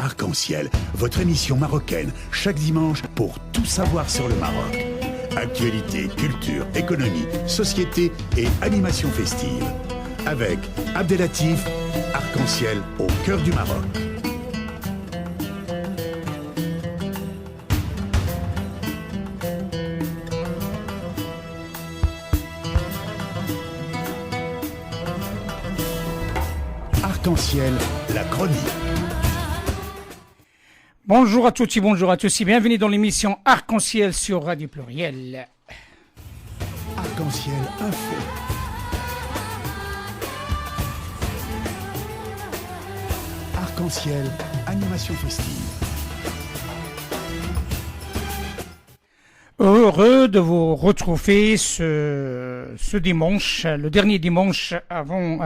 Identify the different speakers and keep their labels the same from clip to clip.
Speaker 1: Arc-en-Ciel, votre émission marocaine, chaque dimanche pour tout savoir sur le Maroc. Actualité, culture, économie, société et animation festive. Avec Abdelatif, Arc-en-Ciel au cœur du Maroc. Arc-en-Ciel, la chronique.
Speaker 2: Bonjour à toutes et bonjour à tous et bienvenue dans l'émission Arc-en-Ciel sur Radio Pluriel.
Speaker 1: Arc-en-Ciel Info. Arc-en-Ciel animation festive.
Speaker 2: Heureux de vous retrouver ce dimanche, le dernier dimanche avant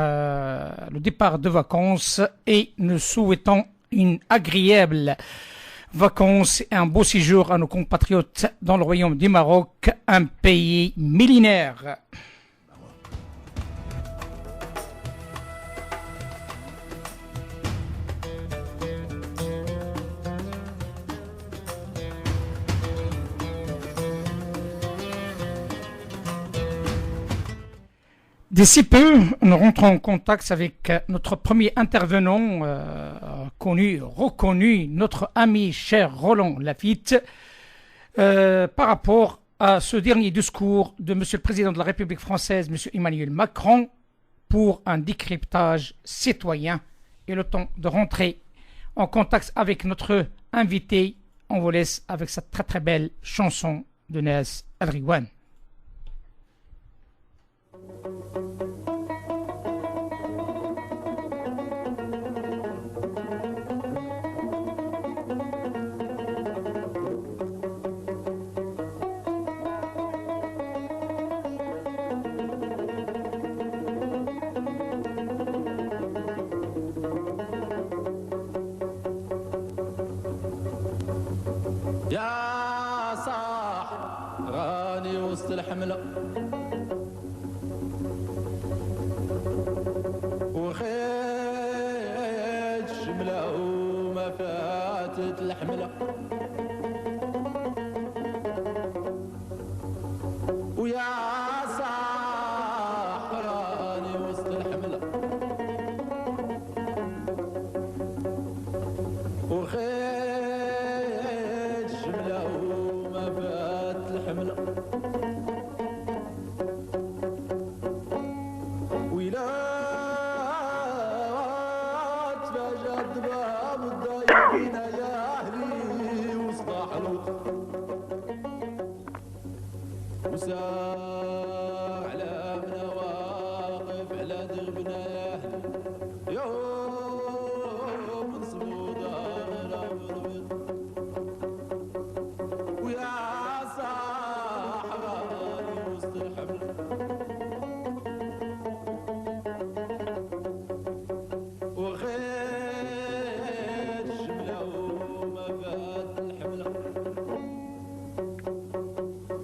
Speaker 2: le départ de vacances, et nous souhaitons une agréable vacances et un beau séjour à nos compatriotes dans le royaume du Maroc, un pays millénaire. D'ici peu, nous rentrons en contact avec notre premier intervenant, reconnu, notre ami cher Roland Lafitte, par rapport à ce dernier discours de Monsieur le Président de la République française, Monsieur Emmanuel Macron, pour un décryptage citoyen. Et le temps de rentrer en contact avec notre invité, on vous laisse avec cette très très belle chanson de Nas El Rigouane.
Speaker 3: يا صاح راني وسط الحملة وخيت شملة وما فاتت الحملة ويا صاح راني وسط الحملة وخيت وساعلمنا واقف على دربنا يا أهلي يوم صبودا غير ويا صاحبي وسط الحمل وخيت شملة وما فات الحملة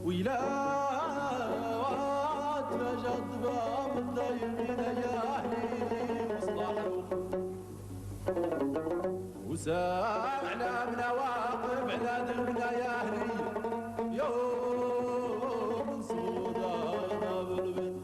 Speaker 3: ويلا وساعنا من واقف على دربنا يا أهلي يوم صودانا بالبيت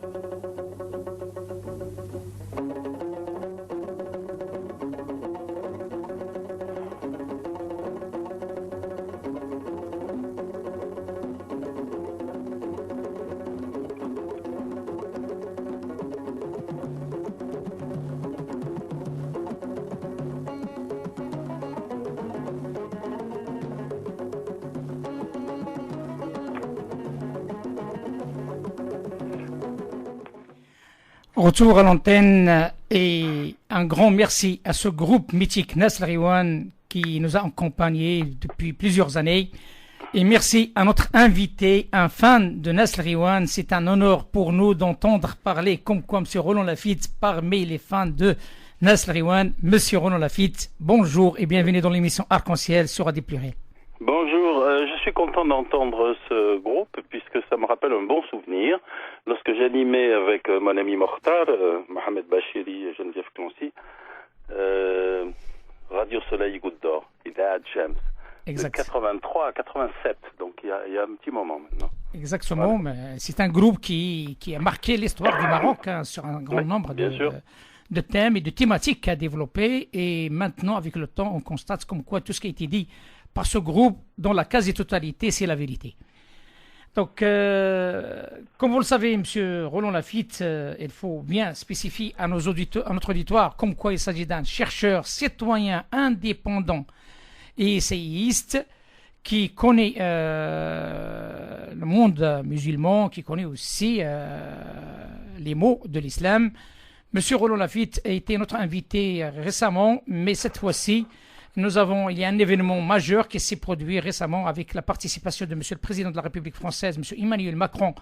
Speaker 2: Retour à l'antenne et un grand merci à ce groupe mythique Nas El Rigouane qui nous a accompagnés depuis plusieurs années. Et merci à notre invité, un fan de Nas El Rigouane. C'est un honneur pour nous d'entendre parler comme quoi M. Roland Lafitte parmi les fans de Nas El Rigouane. Monsieur Roland Lafitte, bonjour et bienvenue dans l'émission Arc-en-Ciel sur Radio Pluriel.
Speaker 4: Bonjour, je suis content d'entendre ce groupe puisque ça me rappelle un bon souvenir. Lorsque j'animais avec mon ami Mokhtar, Mohamed Bachiri et Geneviève Clancy, Radio Soleil Goutte d'Or, Idea James.
Speaker 2: Exact.
Speaker 4: De 83 à 87, donc il y a un petit moment maintenant.
Speaker 2: Exactement, mais c'est un groupe qui a marqué l'histoire du Maroc sur un grand nombre de thèmes et de thématiques à développer. Et maintenant, avec le temps, on constate comme quoi tout ce qui a été dit par ce groupe, dans la quasi-totalité, c'est la vérité. Donc, comme vous le savez, M. Roland Lafitte, il faut bien spécifier à notre auditoire comme quoi il s'agit d'un chercheur citoyen indépendant et essayiste qui connaît le monde musulman, qui connaît aussi les mots de l'islam. Monsieur Roland Lafitte a été notre invité récemment, mais cette fois-ci, il y a un événement majeur qui s'est produit récemment avec la participation de Monsieur le Président de la République française, Monsieur Emmanuel Macron,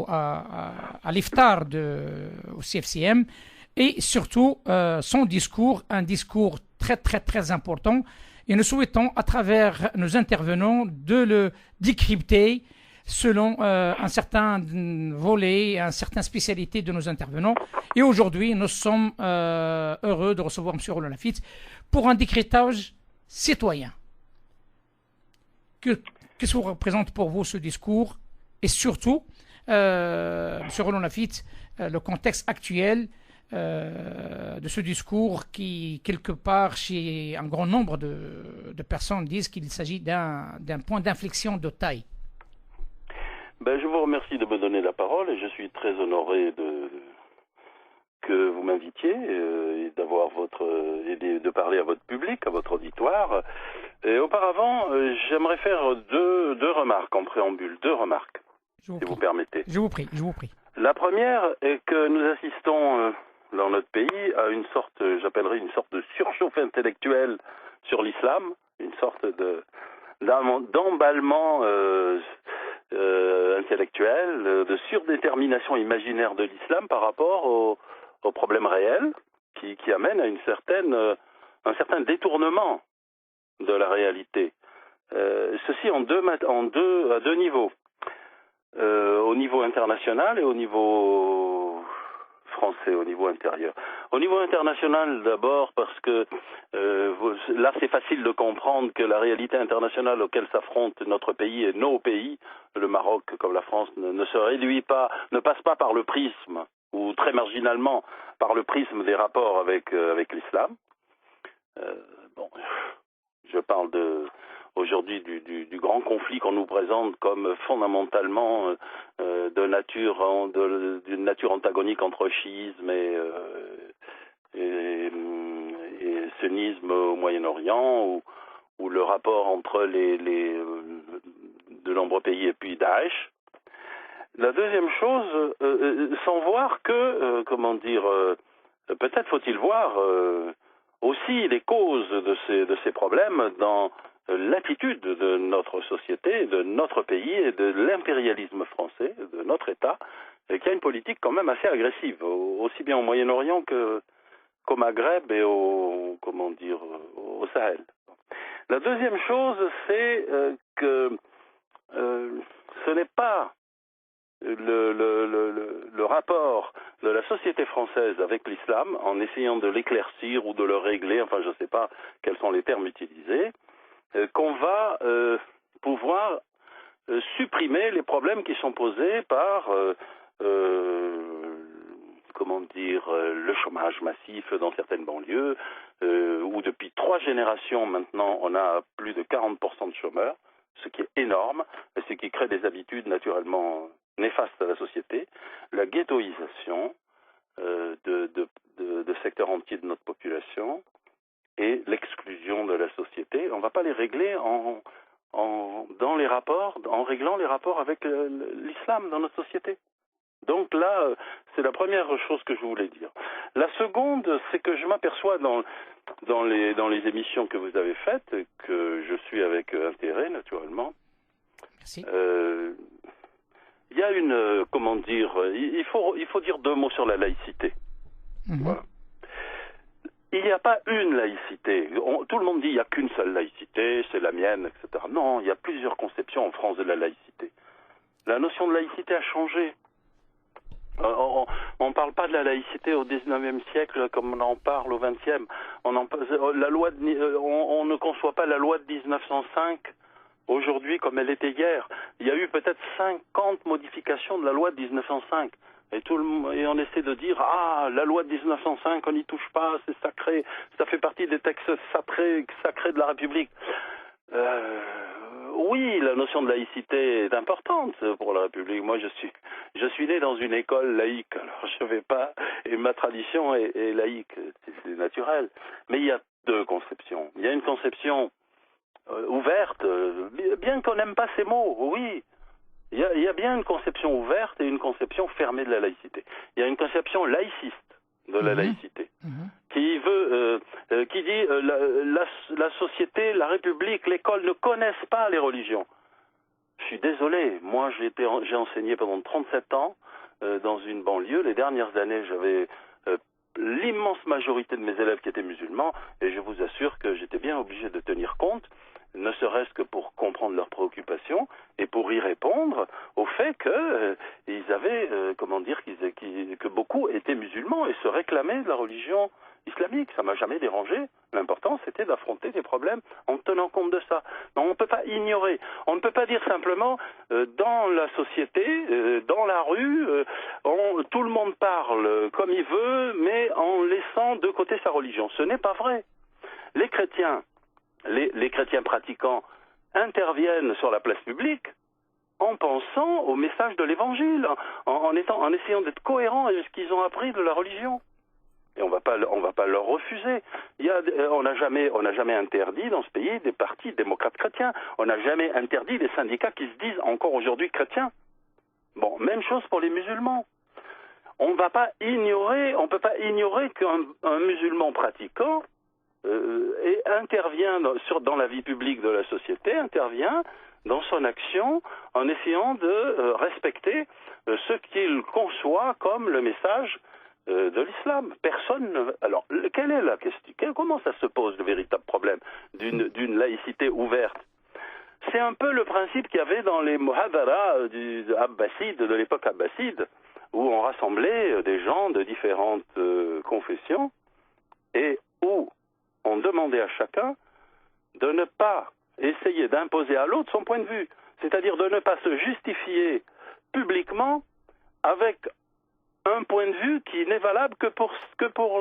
Speaker 2: à l'iftar au CFCM, et surtout son discours, un discours très très très important. Et nous souhaitons, à travers nos intervenants, de le décrypter selon un certain volet, une certaine spécialité de nos intervenants. Et aujourd'hui, nous sommes heureux de recevoir M. Roland Lafitte pour un décryptage citoyen. Qu'est-ce que représente pour vous ce discours? Et surtout, M. Roland Lafitte, le contexte actuel de ce discours qui, quelque part, chez un grand nombre de personnes, disent qu'il s'agit d'un point d'inflexion de taille.
Speaker 4: Je vous remercie de me donner la parole et je suis très honoré que vous m'invitiez et de parler à votre public, à votre auditoire. Et auparavant, j'aimerais faire deux remarques en préambule, si vous permettez.
Speaker 2: Je vous prie.
Speaker 4: La première est que nous assistons dans notre pays à j'appellerais une sorte de surchauffe intellectuelle sur l'islam, une sorte d'emballement intellectuel, de surdétermination imaginaire de l'islam par rapport aux problèmes réels qui amènent à un certain détournement de la réalité. Ceci à deux niveaux. Au niveau international et au niveau français, au niveau intérieur. Au niveau international, d'abord, parce que là, c'est facile de comprendre que la réalité internationale auquel s'affrontent notre pays et nos pays, le Maroc comme la France, ne passe pas par le prisme, ou très marginalement par le prisme des rapports avec l'islam. Je parle aujourd'hui du grand conflit qu'on nous présente comme fondamentalement d'une nature antagonique entre chiisme et sunnisme au Moyen-Orient, ou le rapport entre de nombreux pays et puis Daesh. La deuxième chose, sans voir que, peut-être faut-il voir aussi les causes de ces problèmes dans l'attitude de notre société, de notre pays et de l'impérialisme français, de notre État, qui a une politique quand même assez agressive, aussi bien au Moyen-Orient qu'au Maghreb et au Sahel. La deuxième chose, c'est que ce n'est pas le rapport de la société française avec l'islam, en essayant de l'éclaircir ou de le régler, enfin je ne sais pas quels sont les termes utilisés, qu'on va pouvoir supprimer les problèmes qui sont posés par le chômage massif dans certaines banlieues, où depuis 3 générations maintenant on a plus de 40% de chômeurs, ce qui est énorme, et ce qui crée des habitudes naturellement néfastes à la société, la ghettoisation de secteurs entiers de notre population et l'exclusion de la société. On ne va pas les régler en réglant les rapports avec l'islam dans notre société. Donc là, c'est la première chose que je voulais dire. La seconde, c'est que je m'aperçois dans les émissions que vous avez faites, que je suis avec intérêt, naturellement.
Speaker 2: Merci.
Speaker 4: Il y a il faut dire 2 mots sur la laïcité.
Speaker 2: Mm-hmm.
Speaker 4: Voilà. Il n'y a pas une laïcité. Tout le monde dit il n'y a qu'une seule laïcité, c'est la mienne, etc. Non, il y a plusieurs conceptions en France de la laïcité. La notion de laïcité a changé. On on ne parle pas de la laïcité au XIXe siècle comme on en parle au XXe. On ne conçoit pas la loi de 1905 aujourd'hui comme elle était hier. Il y a eu peut-être 50 modifications de la loi de 1905. Et on essaie de dire, la loi de 1905, on n'y touche pas, c'est sacré, ça fait partie des textes sacrés de la République. Oui, la notion de laïcité est importante pour la République. Moi, je suis né dans une école laïque, alors je vais pas, et ma tradition est laïque, c'est naturel. Mais il y a deux conceptions. Il y a une conception ouverte, bien qu'on n'aime pas ces mots, oui. Il y a bien une conception ouverte et une conception fermée de la laïcité. Il y a une conception laïciste de la laïcité, qui dit la société, la République, l'école ne connaissent pas les religions. Je suis désolé, moi j'ai enseigné pendant 37 ans dans une banlieue. Les dernières années, j'avais l'immense majorité de mes élèves qui étaient musulmans, et je vous assure que j'étais bien obligé de tenir compte, ne serait-ce que pour comprendre leurs préoccupations et pour y répondre au fait qu'ils avaient, que beaucoup étaient musulmans et se réclamaient de la religion islamique. Ça m'a jamais dérangé. L'important, c'était d'affronter des problèmes en tenant compte de ça. Non, on ne peut pas ignorer. On ne peut pas dire simplement dans la société, dans la rue, tout le monde parle comme il veut, mais en laissant de côté sa religion. Ce n'est pas vrai. Les chrétiens pratiquants interviennent sur la place publique en pensant au message de l'Évangile, en essayant d'être cohérents avec ce qu'ils ont appris de la religion. Et on va pas leur refuser. On n'a jamais interdit dans ce pays des partis démocrates chrétiens. On n'a jamais interdit des syndicats qui se disent encore aujourd'hui chrétiens. Bon, même chose pour les musulmans. On ne peut pas ignorer qu'un musulman pratiquant et intervient dans la vie publique de la société, intervient dans son action en essayant de respecter ce qu'il conçoit comme le message de l'islam. Alors, quelle est la question? Comment ça se pose, le véritable problème d'une laïcité ouverte? C'est un peu le principe qu'il y avait dans les muhadara de l'époque abbasside, où on rassemblait des gens de différentes confessions et où on demandait à chacun de ne pas essayer d'imposer à l'autre son point de vue, c'est-à-dire de ne pas se justifier publiquement avec un point de vue qui n'est valable que pour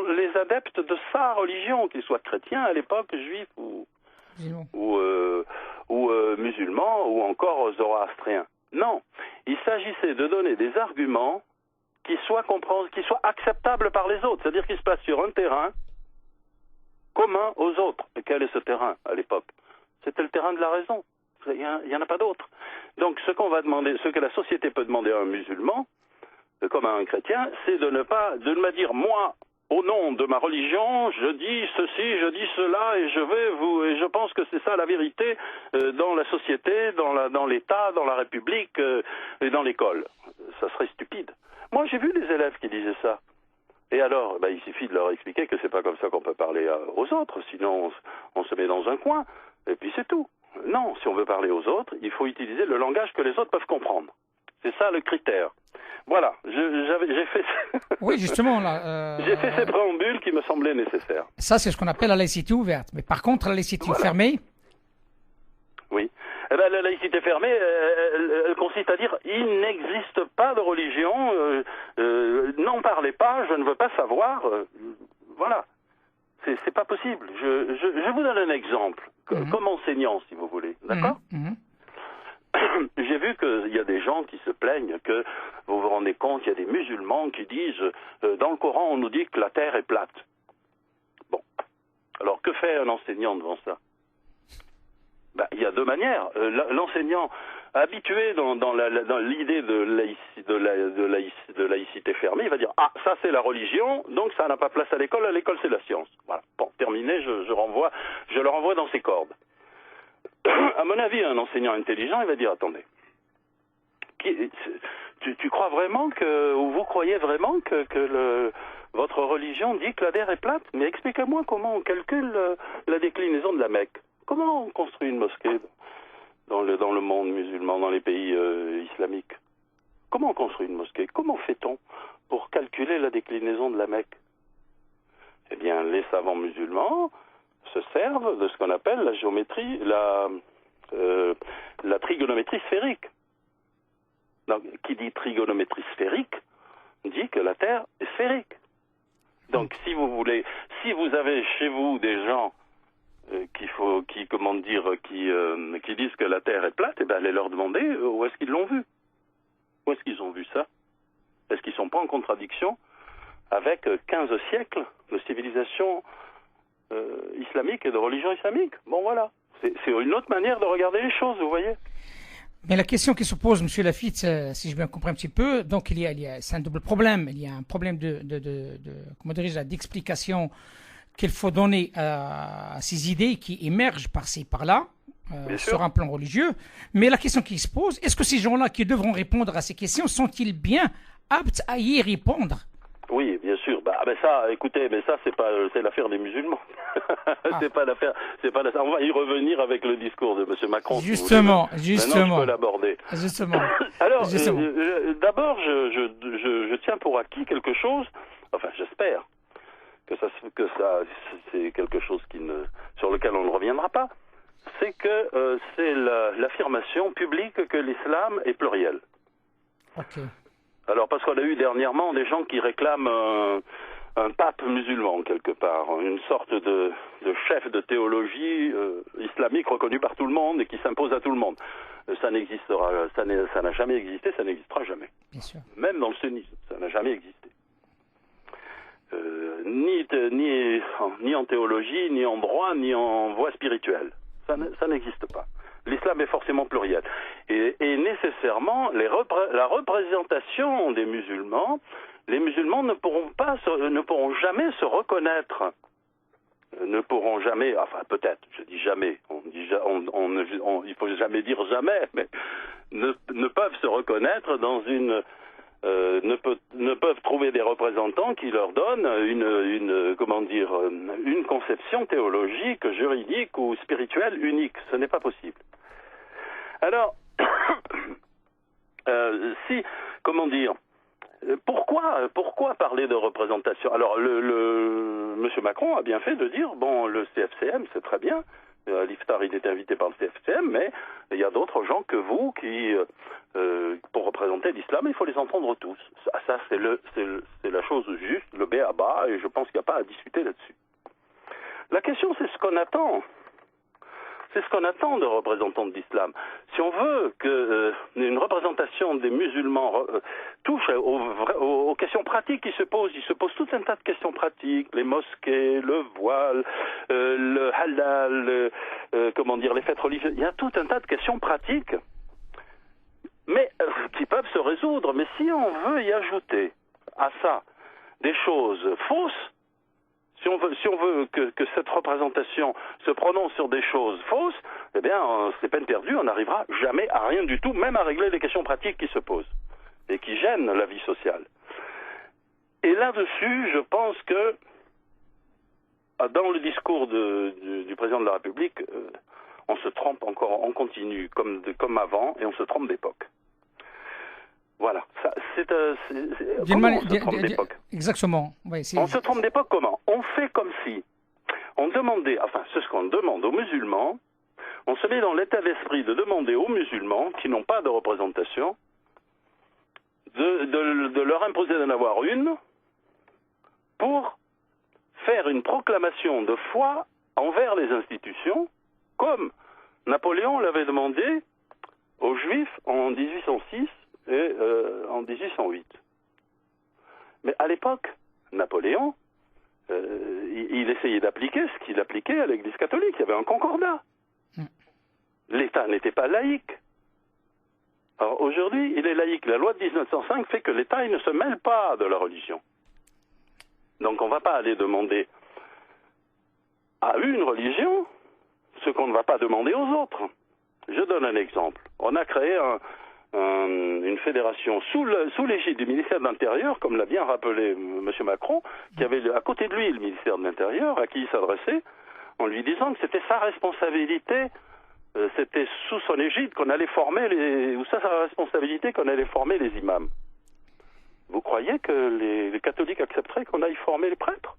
Speaker 4: les adeptes de sa religion, qu'ils soient chrétiens à l'époque, juifs ou musulmans ou encore zoroastriens. Non, il s'agissait de donner des arguments qui soient acceptables par les autres, c'est-à-dire qu'ils se placent sur un terrain commun aux autres. Et quel est ce terrain à l'époque? C'était le terrain de la raison. Il n'y en a pas d'autre. Donc ce que la société peut demander à un musulman, comme à un chrétien, c'est de ne pas dire, moi, au nom de ma religion, je dis ceci, je dis cela, et je pense que c'est ça la vérité dans la société, dans l'État, dans la République et dans l'école. Ça serait stupide. Moi, j'ai vu des élèves qui disaient ça. Et alors, il suffit de leur expliquer que c'est pas comme ça qu'on peut parler aux autres, sinon on se met dans un coin, et puis c'est tout. Non, si on veut parler aux autres, il faut utiliser le langage que les autres peuvent comprendre. C'est ça le critère. Voilà, j'ai fait...
Speaker 2: Oui, justement, là...
Speaker 4: J'ai fait ces préambules qui me semblaient nécessaires.
Speaker 2: Ça, c'est ce qu'on appelle la laïcité ouverte. Mais par contre, la laïcité fermée...
Speaker 4: Oui. Eh bien, la laïcité fermée, elle consiste à dire il n'existe pas de religion, n'en parlez pas, je ne veux pas savoir. Voilà. C'est pas possible. Je vous donne un exemple, comme enseignant, si vous voulez. D'accord? J'ai vu qu'il y a des gens qui se plaignent que, vous vous rendez compte, il y a des musulmans qui disent dans le Coran, on nous dit que la terre est plate. Bon. Alors, que fait un enseignant devant ça? Il y a deux manières. L'enseignant habitué dans l'idée de laïcité fermée, il va dire ça c'est la religion, donc ça n'a pas place à l'école c'est la science. Voilà. Bon, terminé, je le renvoie dans ses cordes. À mon avis, un enseignant intelligent, il va dire attendez, tu crois vraiment ou vous croyez vraiment que votre religion dit que la terre est plate? Mais expliquez-moi comment on calcule la déclinaison de la Mecque. Comment on construit une mosquée dans le monde musulman, dans les pays islamiques? Comment on construit une mosquée? Comment fait-on pour calculer est la déclinaison de la Mecque? Eh bien, les savants musulmans se servent de ce qu'on appelle la géométrie, la trigonométrie sphérique. Donc, qui dit trigonométrie sphérique dit que la Terre est sphérique. Donc, si vous avez chez vous des gens qui disent que la Terre est plate, eh bien, allez leur demander où est-ce qu'ils l'ont vu. Où est-ce qu'ils ont vu ça? Est-ce qu'ils ne sont pas en contradiction avec 15 siècles de civilisation islamique et de religion islamique? Bon, voilà. C'est une autre manière de regarder les choses, vous voyez.
Speaker 2: Mais la question qui se pose, M. Lafitte, si je bien comprends un petit peu, donc c'est un double problème. Il y a un problème comment dirais-je, d'explication qu'il faut donner à ces idées qui émergent par-ci, par-là, sur un plan religieux. Mais la question qui se pose, est-ce que ces gens-là qui devront répondre à ces questions sont-ils bien aptes à y répondre?
Speaker 4: Oui, bien sûr. Ça, écoutez, mais ça, c'est l'affaire des musulmans. C'est pas l'affaire. On va y revenir avec le discours de M. Macron.
Speaker 2: Justement.
Speaker 4: Maintenant, je peux l'aborder.
Speaker 2: Justement.
Speaker 4: Alors, d'abord, je tiens pour acquis quelque chose. Enfin, j'espère que ça, c'est quelque chose sur lequel on ne reviendra pas. C'est que c'est l'affirmation publique que l'islam est pluriel.
Speaker 2: Ok.
Speaker 4: Alors, parce qu'on a eu dernièrement des gens qui réclament un pape musulman, quelque part, une sorte de chef de théologie islamique reconnu par tout le monde et qui s'impose à tout le monde. Ça n'existera, ça n'a jamais existé, ça n'existera jamais.
Speaker 2: Bien sûr.
Speaker 4: Même dans le sunnisme, ça n'a jamais existé. Ni en théologie, ni en droit, ni en voie spirituelle. Ça n'existe pas. L'islam est forcément pluriel. Et nécessairement, la représentation des musulmans, les musulmans ne pourront jamais se reconnaître. Ne pourront jamais, enfin peut-être, je dis jamais, il faut jamais dire jamais, mais ne peuvent se reconnaître dans ne peuvent trouver des représentants qui leur donnent une conception théologique, juridique ou spirituelle unique. Ce n'est pas possible. Alors, pourquoi parler de représentation? Alors, M. Macron a bien fait de dire, bon, le CFCM, c'est très bien, l'Iftar, il est invité par le CFCM, mais il y a d'autres gens que vous qui, pour représenter l'islam, il faut les entendre tous. Ça c'est la chose juste, le b.a.-ba, et je pense qu'il n'y a pas à discuter là-dessus. La question, c'est ce qu'on attend. C'est ce qu'on attend de représentants de l'islam. Si on veut qu'une représentation des musulmans touche aux questions pratiques qui se posent, il se pose tout un tas de questions pratiques, les mosquées, le voile, le halal, les fêtes religieuses. Il y a tout un tas de questions pratiques, mais qui peuvent se résoudre. Mais si on veut y ajouter à ça des choses fausses, si on veut que cette représentation se prononce sur des choses fausses, eh bien, c'est peine perdue, on n'arrivera jamais à rien du tout, même à régler les questions pratiques qui se posent et qui gênent la vie sociale. Et là-dessus, je pense que dans le discours du président de la République, on se trompe encore, on continue comme avant et on se trompe d'époque. Voilà. Comment on se trompe d'époque?
Speaker 2: Exactement. Oui,
Speaker 4: on se trompe d'époque comment? On fait comme si on demandait, enfin c'est ce qu'on demande aux musulmans, on se met dans l'état d'esprit de demander aux musulmans qui n'ont pas de représentation de leur imposer d'en avoir une pour faire une proclamation de foi envers les institutions, comme Napoléon l'avait demandé aux Juifs en 1806 et en 1808. Mais à l'époque, Napoléon, il essayait d'appliquer ce qu'il appliquait à l'Église catholique. Il y avait un concordat. L'État n'était pas laïque. Alors aujourd'hui, il est laïque. La loi de 1905 fait que l'État il ne se mêle pas de la religion. Donc on ne va pas aller demander à une religion ce qu'on ne va pas demander aux autres. Je donne un exemple. On a créé une fédération sous l'égide du ministère de l'Intérieur, comme l'a bien rappelé M. Macron, qui avait à côté de lui le ministère de l'Intérieur, à qui il s'adressait, en lui disant que c'était sa responsabilité, c'était sous son égide qu'on allait former sa responsabilité qu'on allait former les imams. Vous croyez que les catholiques accepteraient qu'on aille former les prêtres?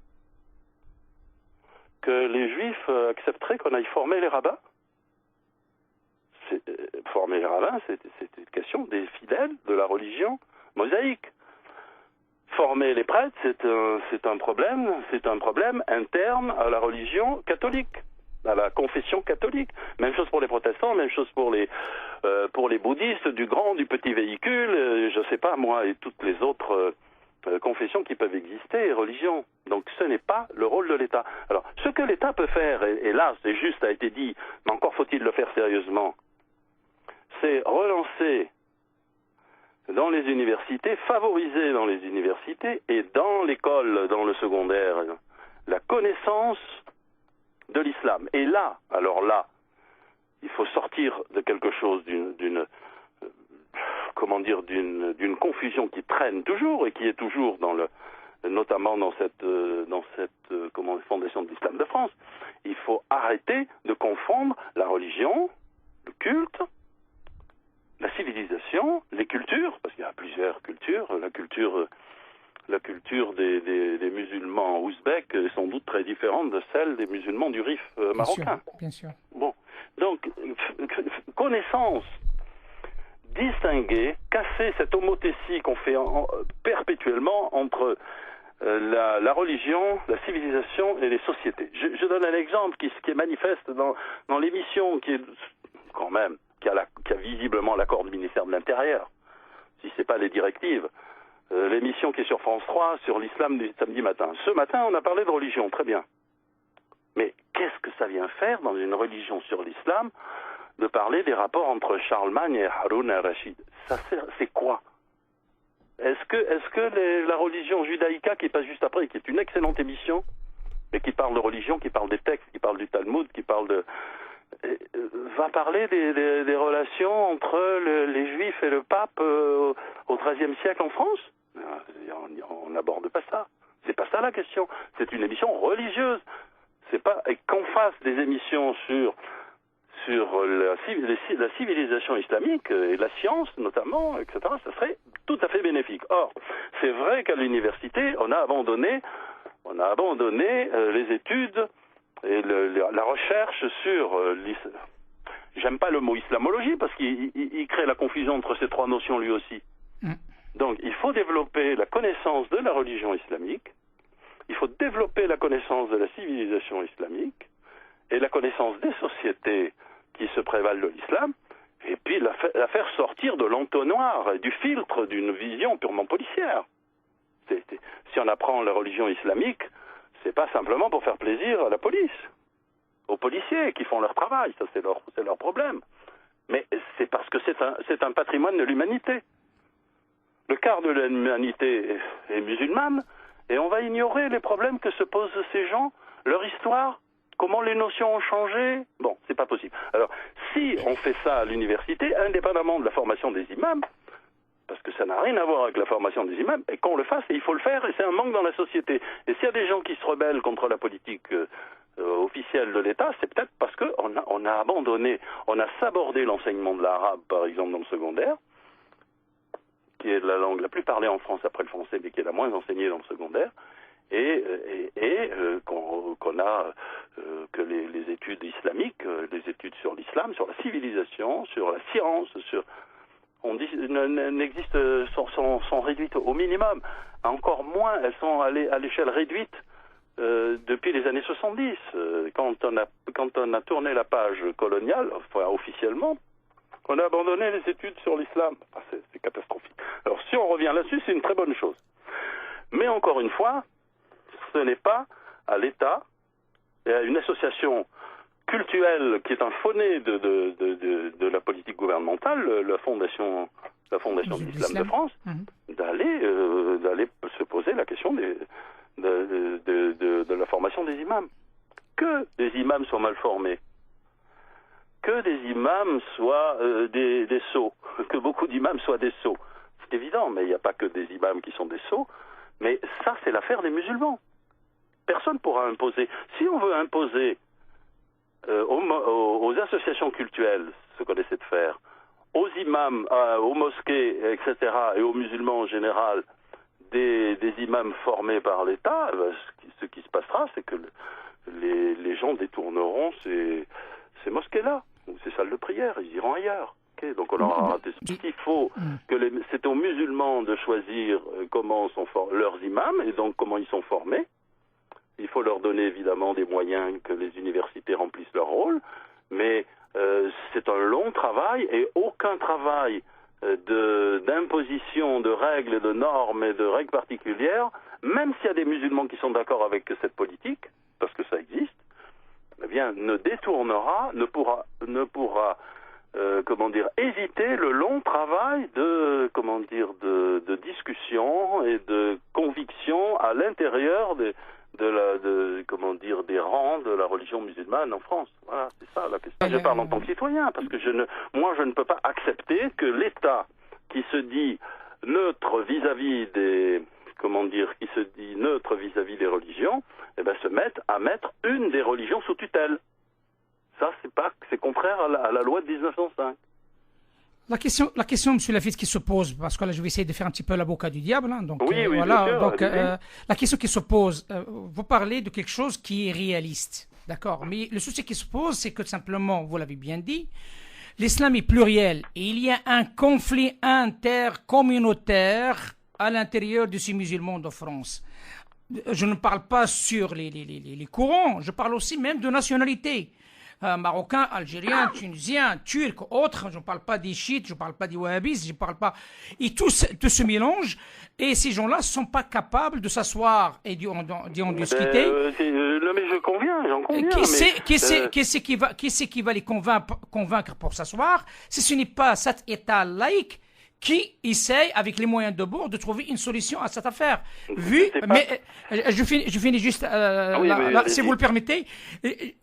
Speaker 4: Que les juifs accepteraient qu'on aille former les rabbins? Former les rabbins, c'est une question des fidèles de la religion mosaïque. Former les prêtres, c'est un problème interne à la religion catholique, à la confession catholique. Même chose pour les protestants, même chose pour les bouddhistes, du grand, du petit véhicule, je sais pas moi, et toutes les autres confessions qui peuvent exister, et religions. Donc ce n'est pas le rôle de l'État. Alors, ce que l'État peut faire, et là, c'est juste, a été dit, mais encore faut-il le faire sérieusement, c'est relancer dans les universités, favoriser dans les universités et dans l'école, dans le secondaire, la connaissance de l'islam. Et là, alors là, il faut sortir de quelque chose d'une confusion qui traîne toujours et qui est toujours notamment dans cette fondation de l'islam de France. Il faut arrêter de confondre la religion, le culte, la civilisation, les cultures, parce qu'il y a plusieurs cultures. La culture des musulmans ouzbeks est sans doute très différente de celle des musulmans du Rif marocain.
Speaker 2: Bien sûr.
Speaker 4: Bon, donc connaissance, distinguer, casser cette homothétie qu'on fait perpétuellement entre la religion, la civilisation et les sociétés. Je donne un exemple qui est manifeste dans l'émission qui est quand même qui a visiblement l'accord du ministère de l'Intérieur, si c'est pas les directives. L'émission qui est sur France 3 sur l'islam du samedi matin. Ce matin, on a parlé de religion, très bien. Mais qu'est-ce que ça vient faire dans une religion sur l'islam de parler des rapports entre Charlemagne et Haroun al-Rachid? C'est quoi? Est-ce que la religion judaïca qui passe juste après, qui est une excellente émission, mais qui parle de religion, qui parle des textes, qui parle du Talmud, qui parle va parler des relations entre les Juifs et le pape au XIIIe siècle en France? On n'aborde pas ça. C'est pas ça la question. C'est une émission religieuse. C'est pas qu'on fasse des émissions sur la civilisation islamique et la science notamment, etc. Ça serait tout à fait bénéfique. Or, c'est vrai qu'à l'université, on a abandonné les études et la recherche sur j'aime pas le mot islamologie parce qu'il crée la confusion entre ces trois notions lui aussi. Donc il faut développer la connaissance de la religion islamique, il faut développer la connaissance de la civilisation islamique et la connaissance des sociétés qui se prévalent de l'islam, et puis la faire sortir de l'entonnoir et du filtre d'une vision purement policière. Si on apprend la religion islamique, c'est pas simplement pour faire plaisir à la police, aux policiers qui font leur travail, ça c'est leur problème. Mais c'est parce que c'est un patrimoine de l'humanité. Le quart de l'humanité est musulmane, et on va ignorer les problèmes que se posent ces gens, leur histoire, comment les notions ont changé. Bon, c'est pas possible. Alors, si on fait ça à l'université, indépendamment de la formation des imams, parce que ça n'a rien à voir avec la formation des imams, et qu'on le fasse, et il faut le faire, et c'est un manque dans la société. Et s'il y a des gens qui se rebellent contre la politique officielle de l'État, c'est peut-être parce qu'on a abandonné, on a sabordé l'enseignement de l'arabe, par exemple, dans le secondaire, qui est la langue la plus parlée en France après le français, mais qui est la moins enseignée dans le secondaire, que les études islamiques, les études sur l'islam, sur la civilisation, sur la science, sont réduites au minimum. Encore moins, elles sont à l'échelle réduite depuis les années 70. Quand on a tourné la page coloniale, enfin officiellement, on a abandonné les études sur l'islam. Enfin, c'est catastrophique. Alors si on revient là-dessus, c'est une très bonne chose. Mais encore une fois, ce n'est pas à l'État et à une association cultuelle qui est un fauné de la politique gouvernementale, la fondation de l'islam de France, d'aller se poser la question de la formation des imams. Que des imams soient mal formés, que des imams soient des sots, que beaucoup d'imams soient des sots. C'est évident, mais il n'y a pas que des imams qui sont des sots, mais ça c'est l'affaire des musulmans. Personne ne pourra imposer. Si on veut imposer aux associations cultuelles ce qu'on essaie de faire, aux imams, aux mosquées, etc., et aux musulmans en général, des imams formés par l'État, ce qui se passera, c'est que les gens détourneront ces mosquées-là, ou ces salles de prière, ils iront ailleurs. Okay, donc on aura raté. Il faut que c'est aux musulmans de choisir comment sont leurs imams et donc comment ils sont formés. Il faut leur donner évidemment des moyens que les universités remplissent leur rôle, mais c'est un long travail et aucun travail d'imposition de règles et de normes et de règles particulières, même s'il y a des musulmans qui sont d'accord avec cette politique, parce que ça existe, eh bien, ne pourra éviter le long travail de discussion et de conviction à l'intérieur des rangs de la religion musulmane en France. Voilà, c'est ça la question. Je parle en tant que citoyen, parce que je ne peux pas accepter que l'État qui se dit neutre vis-à-vis des religions, se mette à mettre une des religions sous tutelle. Ça, c'est contraire à la loi de 1905.
Speaker 2: La question, M. Laffitte, qui se pose, parce que là, je vais essayer de faire un petit peu l'avocat du diable. Hein, donc,
Speaker 4: oui,
Speaker 2: voilà.
Speaker 4: Bien sûr,
Speaker 2: donc, la question qui se pose, vous parlez de quelque chose qui est réaliste, d'accord. Mais le souci qui se pose, c'est que simplement, vous l'avez bien dit, l'islam est pluriel et il y a un conflit intercommunautaire à l'intérieur de ces musulmans de France. Je ne parle pas sur les courants, je parle aussi même de nationalité. Marocains, Algériens, Tunisiens, Turcs, autres. Je ne parle pas des chiites, je ne parle pas des wahhabistes, je ne parle pas... Et tout se mélange. Et ces gens-là ne sont pas capables de s'asseoir et d'y en discuter.
Speaker 4: Mais j'en conviens.
Speaker 2: Qui c'est qui va les convaincre pour s'asseoir si ce n'est pas cet État laïque qui essaye, avec les moyens de bord, de trouver une solution à cette affaire. Je finis juste, si vous le permettez.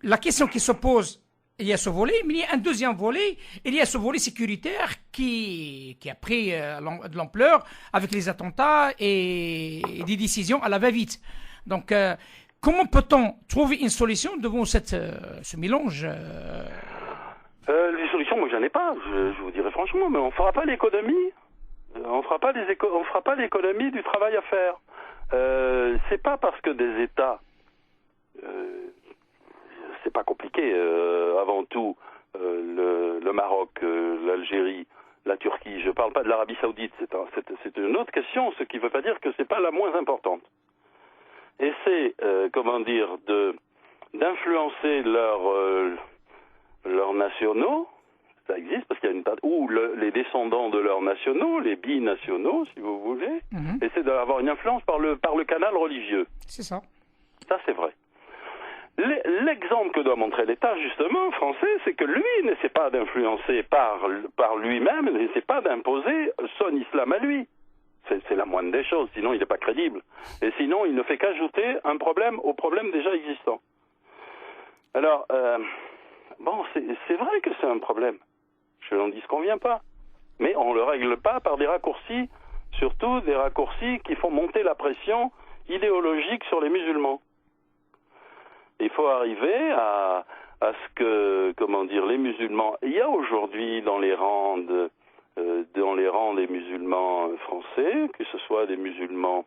Speaker 2: La question qui se pose, il y a ce volet, mais il y a un deuxième volet. Il y a ce volet sécuritaire qui a pris de l'ampleur avec les attentats et des décisions à la va-vite. Donc, comment peut-on trouver une solution devant ce mélange
Speaker 4: Les solutions, moi, j'en ai pas. Je vous dirais franchement, mais on fera pas l'économie. On fera pas l'économie du travail à faire. C'est pas parce que des États, c'est pas compliqué. Avant tout, le Maroc, l'Algérie, la Turquie. Je parle pas de l'Arabie Saoudite. C'est une autre question. Ce qui veut pas dire que c'est pas la moins importante. Et c'est d'influencer leurs nationaux, ça existe parce qu'il y a les descendants de leurs nationaux, les binationaux, si vous voulez, et c'est d'avoir une influence par le canal religieux.
Speaker 2: C'est ça.
Speaker 4: Ça, c'est vrai. L'exemple que doit montrer l'État, justement, français, c'est que lui n'essaie pas d'influencer par lui-même, n'essaie pas d'imposer son islam à lui. C'est la moindre des choses, sinon il n'est pas crédible. Et sinon, il ne fait qu'ajouter un problème au problème déjà existant. Alors, c'est vrai que c'est un problème. Je n'en disconviens pas. Mais on ne le règle pas par des raccourcis, surtout des raccourcis qui font monter la pression idéologique sur les musulmans. Il faut arriver à ce que, les musulmans... Il y a aujourd'hui dans les rangs des musulmans français, que ce soit des musulmans,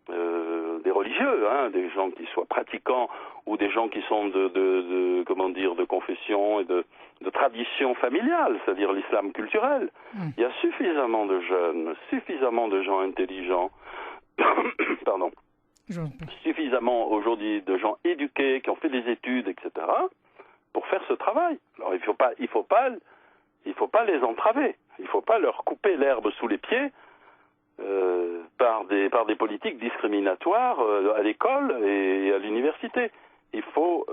Speaker 4: des religieux, des gens qui soient pratiquants ou des gens qui sont de confession et de tradition familiale, c'est-à-dire l'islam culturel. Il y a suffisamment de jeunes, suffisamment de gens intelligents, pardon, suffisamment aujourd'hui de gens éduqués, qui ont fait des études, etc., pour faire ce travail. Alors il faut pas les entraver. Il ne faut pas leur couper l'herbe sous les pieds par des politiques discriminatoires à l'école et à l'université. Il faut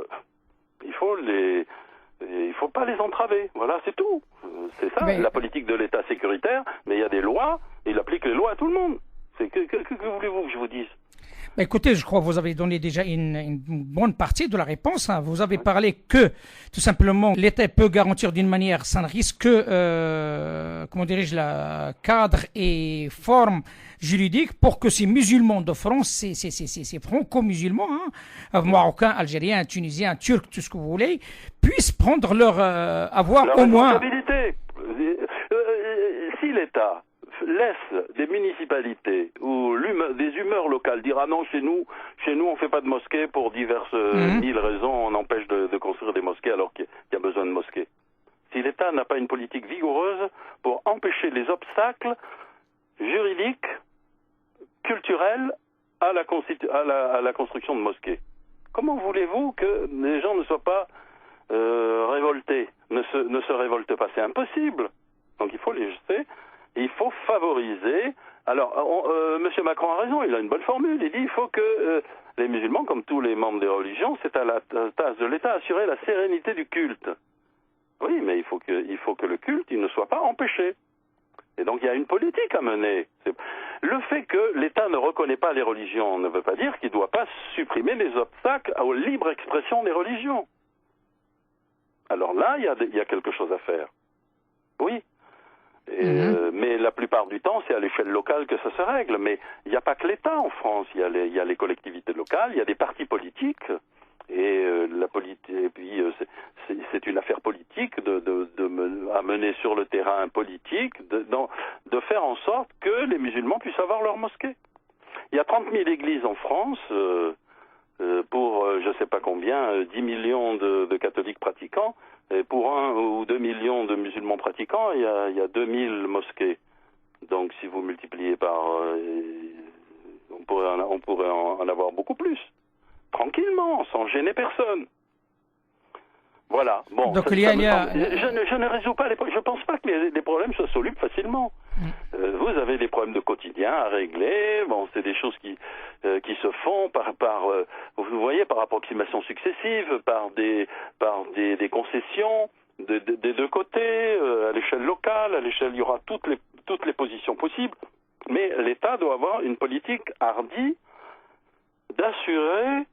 Speaker 4: pas les entraver. Voilà, c'est tout. C'est ça, la politique de l'État sécuritaire. Mais il y a des lois, et il applique les lois à tout le monde. Que voulez-vous que je vous dise ?
Speaker 2: Écoutez, je crois que vous avez donné déjà une bonne partie de la réponse. Vous avez parlé que, tout simplement, l'État peut garantir d'une manière sans risque la cadre et forme juridique pour que ces musulmans de France, ces franco-musulmans, marocains, algériens, tunisiens, turcs, tout ce que vous voulez, puissent prendre avoir au moins...
Speaker 4: Si l'État laisse des municipalités ou des humeurs locales dire ah non chez nous on fait pas de mosquée pour diverses mille raisons, on empêche de construire des mosquées alors qu'il y a besoin de mosquées. Si l'État n'a pas une politique vigoureuse pour empêcher les obstacles juridiques, culturels à la construction de mosquées, comment voulez-vous que les gens ne soient pas révoltés, ne se révoltent pas? C'est impossible. Donc il faut les jeter. Il faut favoriser. Alors, M. Macron a raison, il a une bonne formule. Il dit il faut que les musulmans, comme tous les membres des religions, c'est à la tâche de l'État assurer la sérénité du culte. Oui, mais il faut que le culte il ne soit pas empêché. Et donc il y a une politique à mener. Le fait que l'État ne reconnaît pas les religions ne veut pas dire qu'il ne doit pas supprimer les obstacles à la libre expression des religions. Alors là, il y a quelque chose à faire. Oui. Mais la plupart du temps, c'est à l'échelle locale que ça se règle. Mais il n'y a pas que l'État en France. Il y a les collectivités locales, il y a des partis politiques. Et c'est une affaire politique à mener sur le terrain politique, de faire en sorte que les musulmans puissent avoir leur mosquée. Il y a 30 000 églises en France pour je ne sais pas combien, 10 millions de catholiques pratiquants. Et pour 1 ou 2 millions de musulmans pratiquants, il y a 2000 mosquées. Donc si vous multipliez par... on pourrait en avoir beaucoup plus. Tranquillement, sans gêner personne. Voilà. Bon,
Speaker 2: donc,
Speaker 4: je ne résous pas les problèmes. Je ne pense pas que les problèmes soient solubles facilement. Vous avez des problèmes de quotidien à régler. Bon, c'est des choses qui se font vous voyez, par approximation successive, par des concessions des deux côtés, à l'échelle locale, à l'échelle, il y aura toutes les positions possibles. Mais l'État doit avoir une politique hardie d'assurer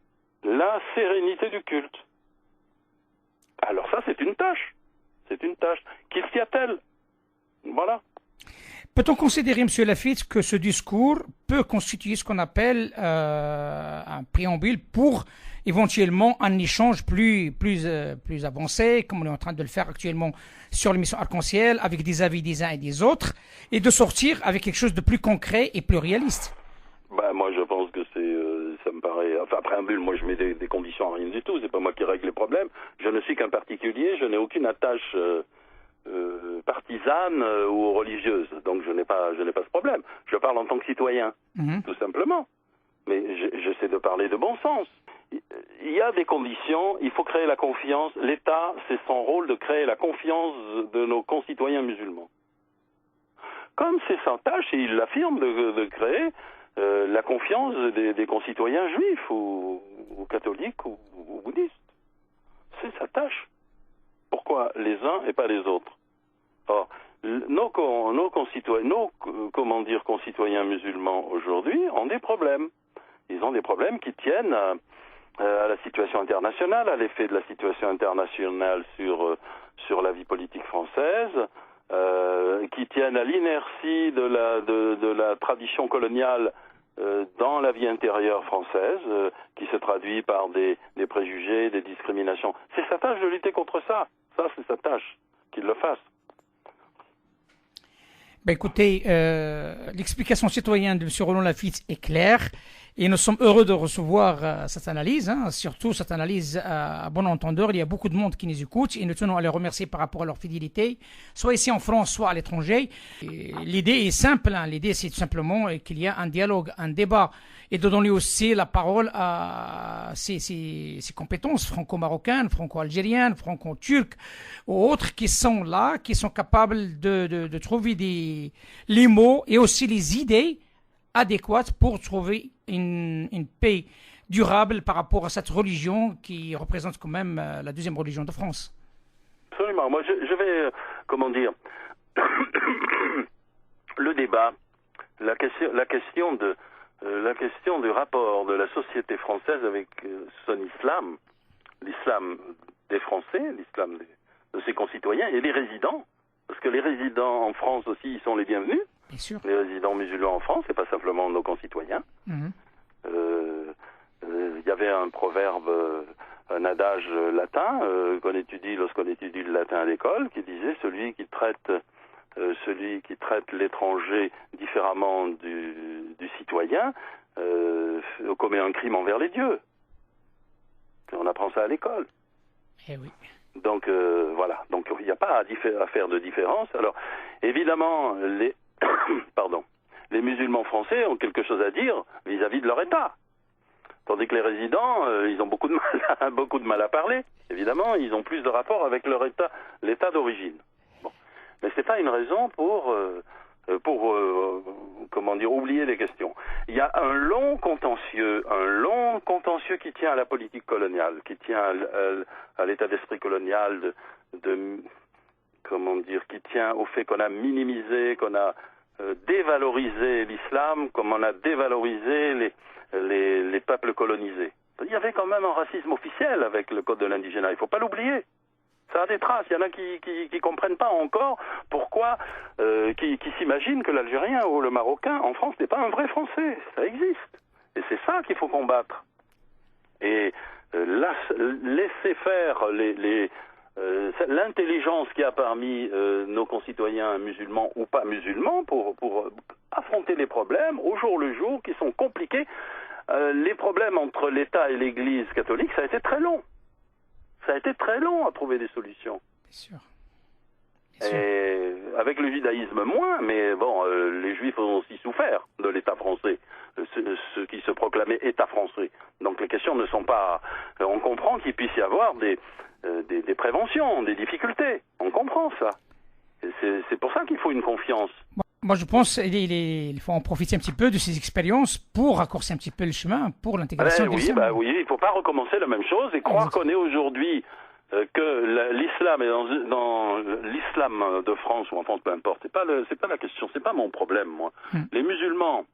Speaker 4: la sérénité du culte. Alors ça, c'est une tâche. C'est une tâche. Qui s'y attelle? Voilà.
Speaker 2: Peut-on considérer, M. Laffitte, que ce discours peut constituer ce qu'on appelle un préambule pour éventuellement un échange plus avancé, comme on est en train de le faire actuellement sur l'émission Arc-en-Ciel, avec des avis des uns et des autres, et de sortir avec quelque chose de plus concret et plus réaliste?
Speaker 4: Moi, je pense que ça me paraît... Enfin, préambule, moi, je mets des conditions à rien du tout. C'est pas moi qui règle les problèmes. Je ne suis qu'un particulier. Je n'ai aucune attache partisane ou religieuse. Donc, je n'ai pas ce problème. Je parle en tant que citoyen, tout simplement. Mais j'essaie de parler de bon sens. Il y a des conditions. Il faut créer la confiance. L'État, c'est son rôle de créer la confiance de nos concitoyens musulmans. Comme c'est sa tâche, et il l'affirme, de créer la confiance des concitoyens juifs ou catholiques ou bouddhistes. C'est sa tâche. Pourquoi les uns et pas les autres? Or, nos concitoyens musulmans aujourd'hui ont des problèmes. Ils ont des problèmes qui tiennent à la situation internationale, à l'effet de la situation internationale sur la vie politique française, qui tiennent à l'inertie de la tradition coloniale dans la vie intérieure française, qui se traduit par des préjugés, des discriminations. C'est sa tâche de lutter contre ça. Ça, c'est sa tâche. Qu'il le fasse.
Speaker 2: Écoutez, l'explication citoyenne de M. Roland Laffitte est claire et nous sommes heureux de recevoir cette analyse, surtout cette analyse à bon entendeur. Il y a beaucoup de monde qui nous écoute et nous tenons à les remercier par rapport à leur fidélité, soit ici en France, soit à l'étranger. L'idée est simple, l'idée c'est tout simplement qu'il y a un dialogue, un débat et de donner aussi la parole à ces compétences franco-marocaines, franco-algériennes, franco-turques ou autres qui sont là, qui sont capables de trouver les mots et aussi les idées adéquates pour trouver une paix durable par rapport à cette religion qui représente quand même la deuxième religion de France.
Speaker 4: Absolument. Moi, je vais, le débat, la question du rapport de la société française avec son islam, l'islam des Français, l'islam de ses concitoyens et des résidents, parce que les résidents en France aussi, ils sont les bienvenus.
Speaker 2: Bien sûr.
Speaker 4: Les résidents musulmans en France, c'est pas simplement nos concitoyens. Il y avait un proverbe, un adage latin lorsqu'on étudie le latin à l'école, qui disait celui qui traite celui qui traite l'étranger différemment du citoyen commet un crime envers les dieux. On apprend ça à l'école.
Speaker 2: Eh oui.
Speaker 4: Donc voilà, donc il n'y a pas à faire de différence. Alors évidemment, les musulmans français ont quelque chose à dire vis-à-vis de leur État. Tandis que les résidents, ils ont beaucoup de mal à parler. Évidemment, ils ont plus de rapport avec leur État, l'État d'origine. Bon. Mais c'est pas une raison pour oublier les questions. Il y a un long contentieux qui tient à la politique coloniale, qui tient à l'état d'esprit colonial, qui tient au fait qu'on a minimisé, qu'on a dévalorisé l'islam, comme on a dévalorisé les peuples colonisés. Il y avait quand même un racisme officiel avec le code de l'indigénat, il ne faut pas l'oublier. Ça a des traces, il y en a qui comprennent pas encore pourquoi, qui s'imaginent que l'Algérien ou le Marocain en France n'est pas un vrai Français. Ça existe. Et c'est ça qu'il faut combattre. Et laisser faire l'intelligence qu'il y a parmi nos concitoyens musulmans ou pas musulmans pour affronter les problèmes au jour le jour qui sont compliqués. Les problèmes entre l'État et l'Église catholique, ça a été très long. Ça a été très long à trouver des solutions.
Speaker 2: Bien sûr.
Speaker 4: Et avec le judaïsme moins, mais bon, les juifs ont aussi souffert de l'État français, ceux qui se proclamaient État français. Donc les questions ne sont pas... On comprend qu'il puisse y avoir des préventions, des difficultés. On comprend ça. C'est pour ça qu'il faut une confiance.
Speaker 2: Moi, je pense qu'il faut en profiter un petit peu de ces expériences pour raccourcir un petit peu le chemin pour l'intégration de l'islam.
Speaker 4: Oui, il ne faut pas recommencer la même chose et croire qu'on est aujourd'hui que l'islam est dans l'islam de France ou en France, peu importe. C'est pas la question, c'est pas mon problème, moi. Les musulmans,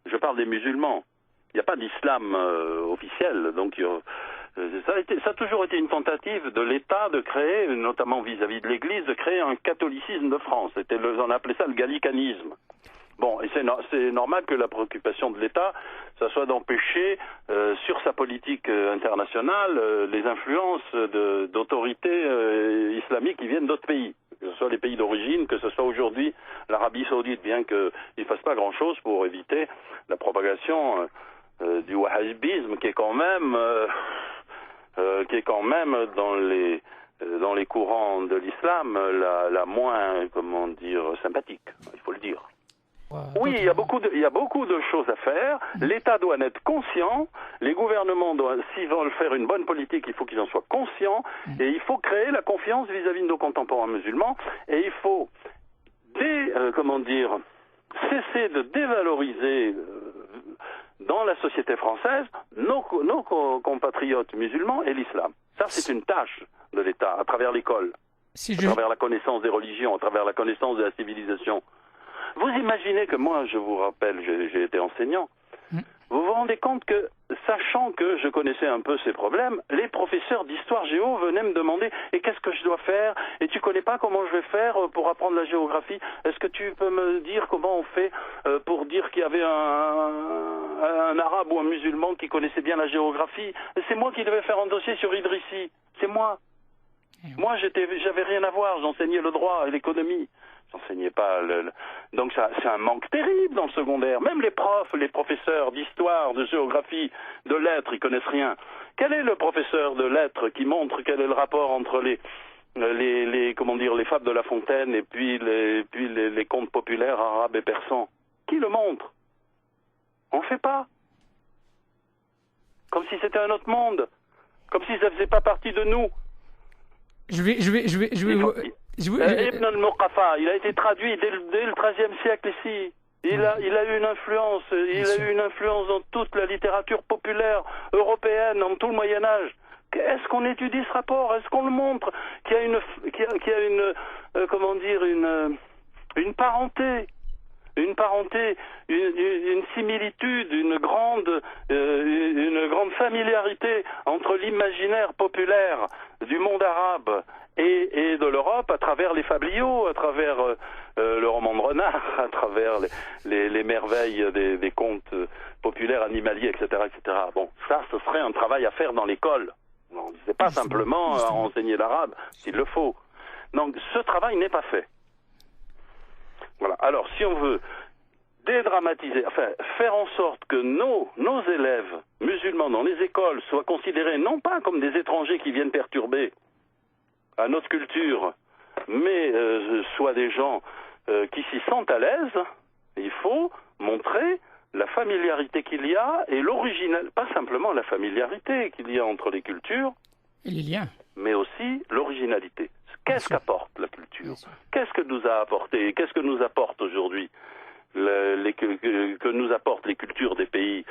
Speaker 4: je parle des musulmans. Il n'y a pas d'islam officiel, donc ça a toujours été une tentative de l'État de créer, notamment vis-à-vis de l'Église, de créer un catholicisme de France. On appelait ça le gallicanisme. Bon, et c'est normal que la préoccupation de l'État, ça soit d'empêcher sur sa politique internationale les influences d'autorités islamiques qui viennent d'autres pays, que ce soit les pays d'origine, que ce soit aujourd'hui l'Arabie Saoudite, bien qu'ils ne fassent pas grand-chose pour éviter la propagation du wahhabisme, qui est quand même dans les courants de l'islam la moins sympathique, il faut le dire. Oui, il y a beaucoup de choses à faire. L'État doit en être conscient. Les gouvernements s'ils veulent faire une bonne politique, il faut qu'ils en soient conscients. Et il faut créer la confiance vis-à-vis de nos contemporains musulmans. Et il faut cesser de dévaloriser dans la société française nos compatriotes musulmans et l'islam. Ça, c'est une tâche de l'État à travers l'école, à travers la connaissance des religions, à travers la connaissance de la civilisation. Vous imaginez que moi, je vous rappelle, j'ai été enseignant. Vous vous rendez compte que, sachant que je connaissais un peu ces problèmes, les professeurs d'histoire géo venaient me demander « Et qu'est-ce que je dois faire ? Et tu connais pas comment je vais faire pour apprendre la géographie ? Est-ce que tu peux me dire comment on fait pour dire qu'il y avait un arabe ou un musulman qui connaissait bien la géographie ? C'est moi qui devais faire un dossier sur Idrissi. C'est moi. Moi, j'avais rien à voir. J'enseignais le droit et l'économie. J'enseignais pas Donc c'est un manque terrible dans le secondaire. Même les professeurs d'histoire, de géographie, de lettres, ils connaissent rien. Quel est le professeur de lettres qui montre quel est le rapport entre les fables de La Fontaine et puis les contes populaires arabes et persans? Qui le montre? On le fait pas. Comme si c'était un autre monde. Comme si ça faisait pas partie de nous. Ibn al-Muqaffa, il a été traduit dès le XIIIe siècle ici. Il a eu une influence, dans toute la littérature populaire européenne, en tout le Moyen-Âge. Est-ce qu'on étudie ce rapport? Est-ce qu'on le montre qu'il y a une parenté, une similitude, une grande familiarité entre l'imaginaire populaire du monde arabe et de l'Europe à travers les fabliaux, à travers le roman de renard, à travers les merveilles des contes populaires animaliers, etc., etc. Bon, ça, ce serait un travail à faire dans l'école. C'est pas simplement à enseigner l'arabe, s'il le faut. Donc, ce travail n'est pas fait. Voilà. Alors, si on veut dédramatiser, enfin, faire en sorte que nos élèves musulmans dans les écoles soient considérés non pas comme des étrangers qui viennent perturber à notre culture, mais soient des gens qui s'y sentent à l'aise, il faut montrer la familiarité qu'il y a et l'original, pas simplement la familiarité qu'il y a entre les cultures,
Speaker 2: Et les liens.
Speaker 4: mais aussi l'originalité. Qu'est-ce qu'apporte la culture? Qu'est-ce que nous a apporté? Qu'est-ce que nous apporte aujourd'hui que nous apportent les cultures des pays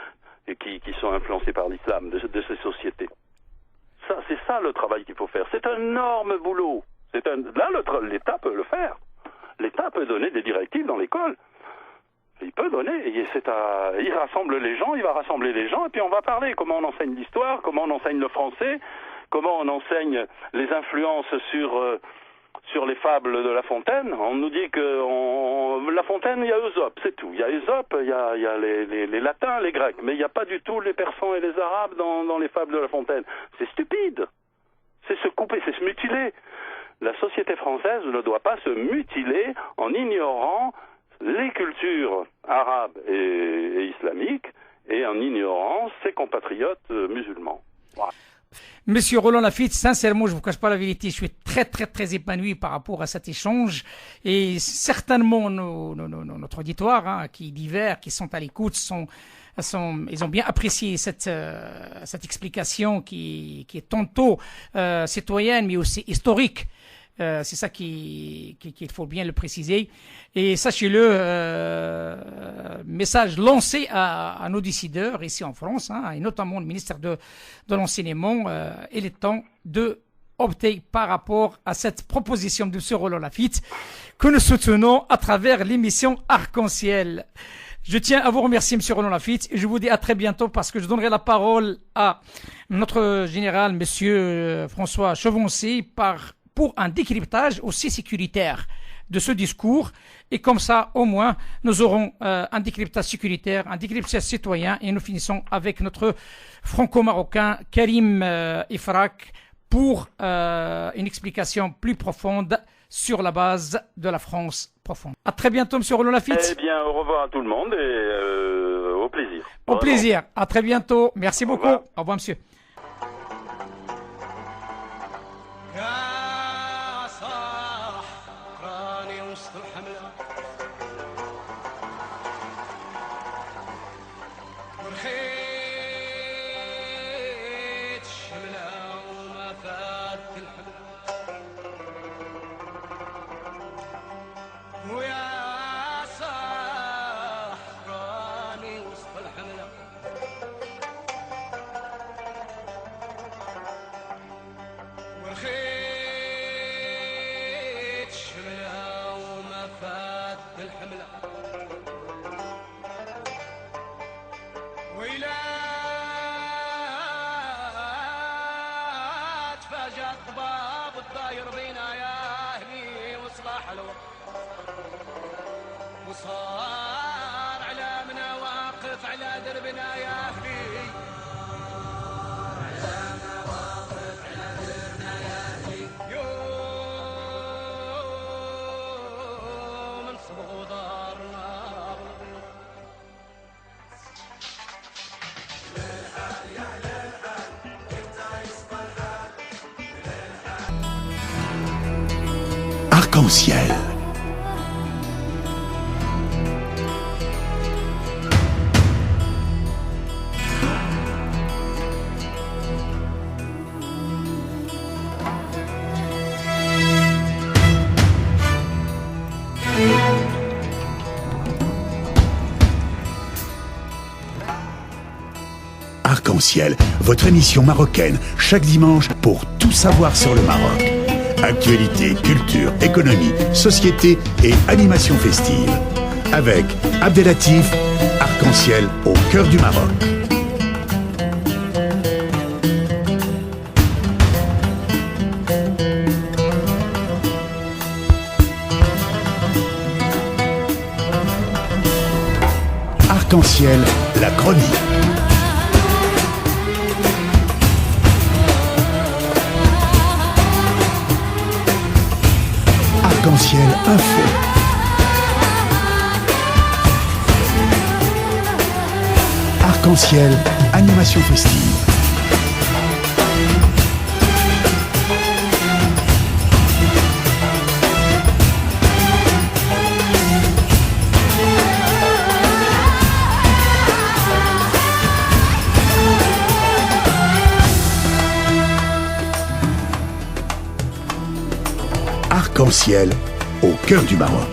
Speaker 4: qui sont influencés par l'islam, de ces sociétés? Ça, c'est ça le travail qu'il faut faire. C'est un énorme boulot. Là, l'État peut le faire. L'État peut donner des directives dans l'école. Il peut donner. Il rassemble les gens, il va rassembler les gens, et puis on va parler comment on enseigne l'histoire, comment on enseigne le français, comment on enseigne les influences sur les fables de La Fontaine. On nous dit que La Fontaine, il y a Ésope, c'est tout. Il y a Ésope, il y a les latins, les grecs, mais il n'y a pas du tout les persans et les arabes dans les fables de La Fontaine. C'est stupide. C'est se couper, c'est se mutiler. La société française ne doit pas se mutiler en ignorant les cultures arabes et islamiques et en ignorant ses compatriotes musulmans. Voilà.
Speaker 2: Monsieur Roland Lafitte, sincèrement, je ne vous cache pas la vérité, je suis très, très, très épanoui par rapport à cet échange. Et certainement, notre auditoire, hein, qui divers, qui sont à l'écoute, ils ont bien apprécié cette explication qui est tantôt citoyenne, mais aussi historique. C'est ça qu'il faut bien le préciser. Et sachez-le, message lancé à nos décideurs ici en France, hein, et notamment le ministère de l'Enseignement. Il est temps de opter par rapport à cette proposition de M. Roland Lafitte que nous soutenons à travers l'émission Arc-en-Ciel. Je tiens à vous remercier, M. Roland Lafitte, et je vous dis à très bientôt parce que je donnerai la parole à notre général, M. François Chevancé, pour un décryptage aussi sécuritaire de ce discours. Et comme ça, au moins, nous aurons un décryptage sécuritaire, un décryptage citoyen, et nous finissons avec notre franco-marocain Karim Ifrak pour une explication plus profonde sur la base de la France profonde. À très bientôt, M. Roland Lafitte.
Speaker 4: Eh bien, au revoir à tout le monde et au plaisir.
Speaker 2: Au plaisir. À très bientôt. Merci beaucoup. Au revoir, monsieur.
Speaker 3: وصار علامنا واقف على دربنا يا أهلي علامنا واقف على دربنا يا أهلي يوم نصبغوا دارنا
Speaker 1: Arc-en-ciel. Arc-en-ciel, votre émission marocaine, chaque dimanche pour tout savoir sur le Maroc. Actualité, culture, économie, société et animation festive. Avec Abdelatif, Arc-en-ciel au cœur du Maroc. Arc-en-ciel, la chronique. Arc-en-ciel info. Arc-en-ciel, animation festive. Arc-en-ciel au cœur du Maroc.